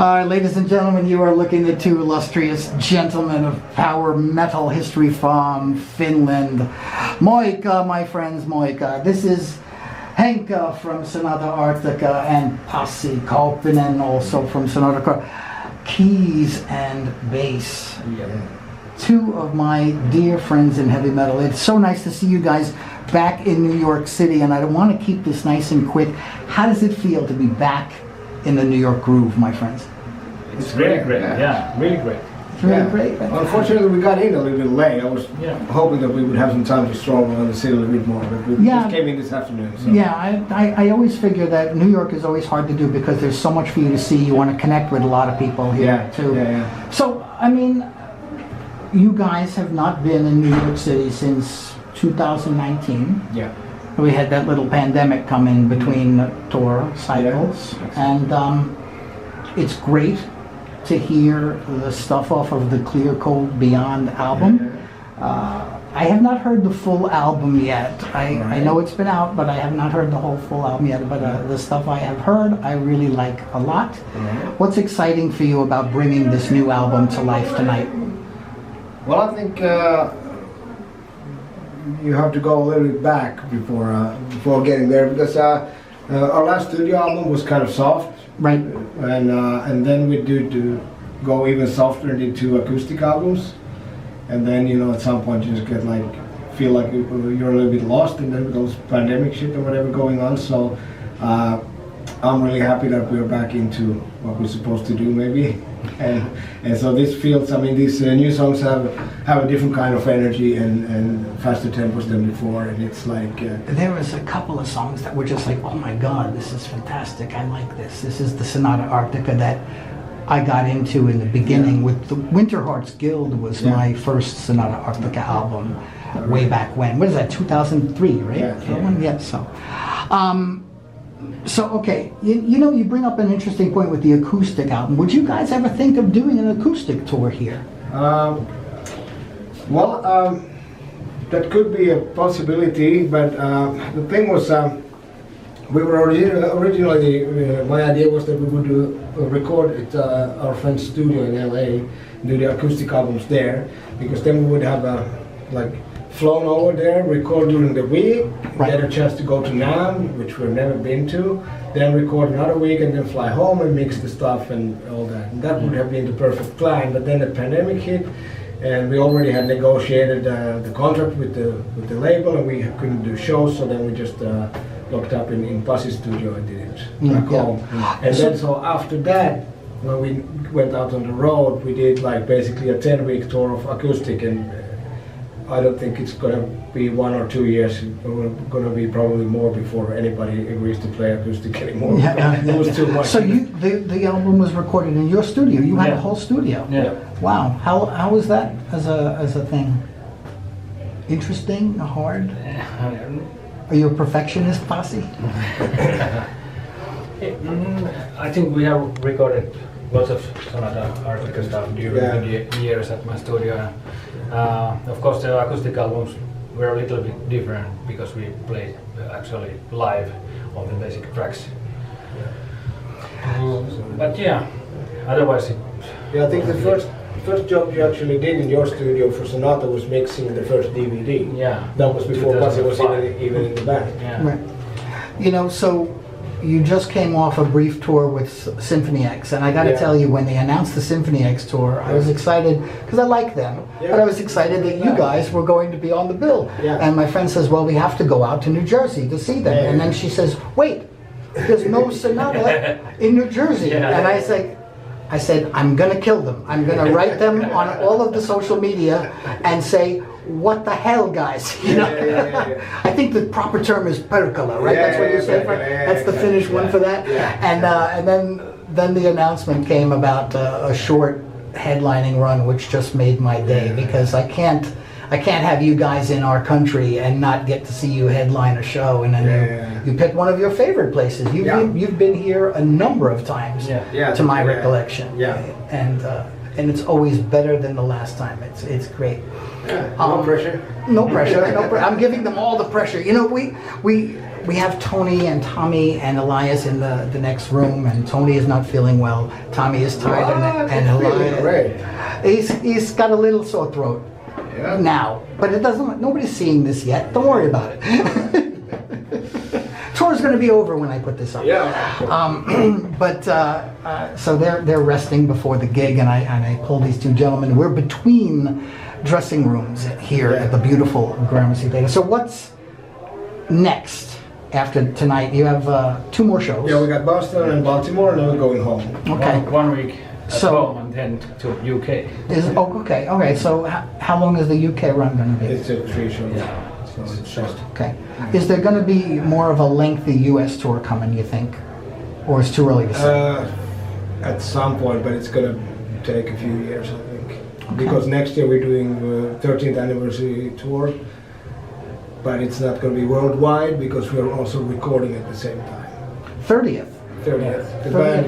Ladies and gentlemen, you are looking at two illustrious gentlemen of power metal history from Finland. Moika, my friends, Moika. This is Henrik from Sonata Arctica and Pasi Kaupinnen, also from Sonata, keys and bass. Yeah. Two of my dear friends in heavy metal. It's so nice to see you guys back in New York City, and I want to keep this nice and quick. How does it feel to be back in the New York groove, my friends? It's really great, yeah, really great. It's really great. Unfortunately, we got in a little bit late. I was hoping that we would have some time to stroll around the city a little bit more, but we just came in this afternoon. So. Yeah, I always figure that New York is always hard to do because there's so much for you to see. You want to connect with a lot of people here, too. Yeah. So, I mean, you guys have not been in New York City since 2019. Yeah. We had that little pandemic come in between tour cycles, and it's great to hear the stuff off of the Clear Cold Beyond album. I have not heard the full album yet. I know it's been out, but I have not heard the whole full album yet. But the stuff I have heard, I really like a lot. What's exciting for you about bringing this new album to life tonight? Well, I think you have to go a little bit back before getting there, because our last studio album was kind of soft. Right. And then we do go even softer into acoustic albums, and then at some point you just get feel like you're a little bit lost, and then with those pandemic shit or whatever going on. So I'm really happy that we're back into what we're supposed to do, maybe. And so this feels, I mean, these new songs have a different kind of energy and faster tempos than before, and it's like... There was a couple of songs that were just like, oh my god, this is fantastic, I like this. This is the Sonata Arctica that I got into in the beginning with the Winter Hearts Guild was my first Sonata Arctica album way back when. What is that, 2003, right? Yeah. So, okay, you bring up an interesting point with the acoustic album. Would you guys ever think of doing an acoustic tour here? That could be a possibility, but the thing was, we were originally, my idea was that we would record at our friend's studio in LA, do the acoustic albums there, because then we would have flown over there, record during the week, get a chance to go to NAMM, which we've never been to, then record another week and then fly home and mix the stuff and all that. And that would have been the perfect plan, but then the pandemic hit, and we already had negotiated the contract with the label, and we couldn't do shows, so then we just locked up in Pasi's studio and did it back home. And then so after that, when we went out on the road, we did basically a 10-week tour of acoustic, and I don't think it's going to be 1 or 2 years. It's going to be probably more before anybody agrees to play acoustic anymore. It was too much. So the album was recorded in your studio. You had a whole studio. Yeah. Wow. How was that as a thing? Interesting? Hard? Are you a perfectionist, Pasi? I think we have recorded lots of Sonata Arctica stuff during the years at my studio. Of course, the acoustic albums were a little bit different because we played actually live on the basic tracks. But otherwise I think the first job you actually did in your studio for Sonata was mixing the first DVD. Yeah. That was before Pasi was even in the band. Yeah. Right. So you just came off a brief tour with Symphony X, and I got to tell you, when they announced the Symphony X tour, I was excited because I like them, but I was excited that you guys were going to be on the bill. And my friend says, well, we have to go out to New Jersey to see them. And then she says, wait, there's no Sonata in New Jersey. And I said, I'm going to kill them. I'm going to write them on all of the social media and say, what the hell, guys? I think the proper term is perkele, right? That's what you say. That's the Finnish one for that. And then the announcement came about a short headlining run, which just made my day, because I can't have you guys in our country and not get to see you headline a show. And then you pick one of your favorite places. You've been here a number of times, to my recollection. And and it's always better than the last time. It's great. No pressure. No pressure. I'm giving them all the pressure. You know, we have Tony and Tommy and Elias in the next room, and Tony is not feeling well. Tommy is tired, and Elias he's got a little sore throat now, but it doesn't. Nobody's seeing this yet. Don't worry about it. Tour's going to be over when I put this up. So they're resting before the gig, and I pull these two gentlemen. We're between dressing rooms here at the beautiful Gramercy Theater. So what's next after tonight? You have 2 more shows. Yeah, we got Boston and Baltimore, and then we're going home. Okay. One week at home and then to UK. Okay. So how long is the UK run going to be? It's a 3 shows. Yeah. So it's short. Okay. Is there going to be more of a lengthy US tour coming, you think? Or it's too early to say? At some point, but it's going to take a few years, I think. Because next year we're doing 13th anniversary tour, but it's not going to be worldwide because we're also recording at the same time. 30th? 30th. The band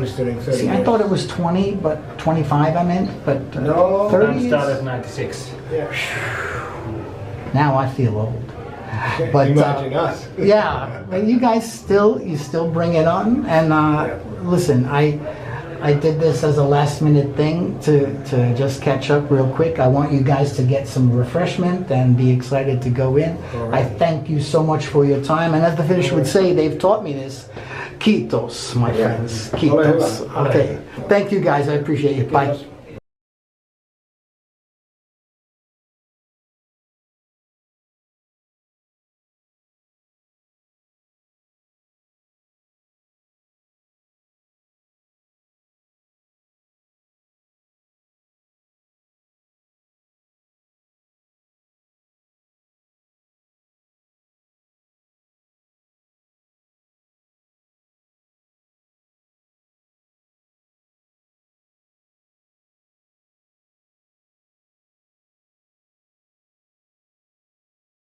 is turning 30. See, I thought it was 20, but 25 I meant, but No. 30 Started 96. Yeah. Now I feel old. But imagine us. Yeah, but you guys still bring it on, and listen, I did this as a last minute thing to just catch up real quick. I want you guys to get some refreshment and be excited to go in. Right. I thank you so much for your time, and as the Finnish would say, they've taught me this. Kiitos, my friends. Kiitos. Okay, thank you guys, I appreciate it. Bye.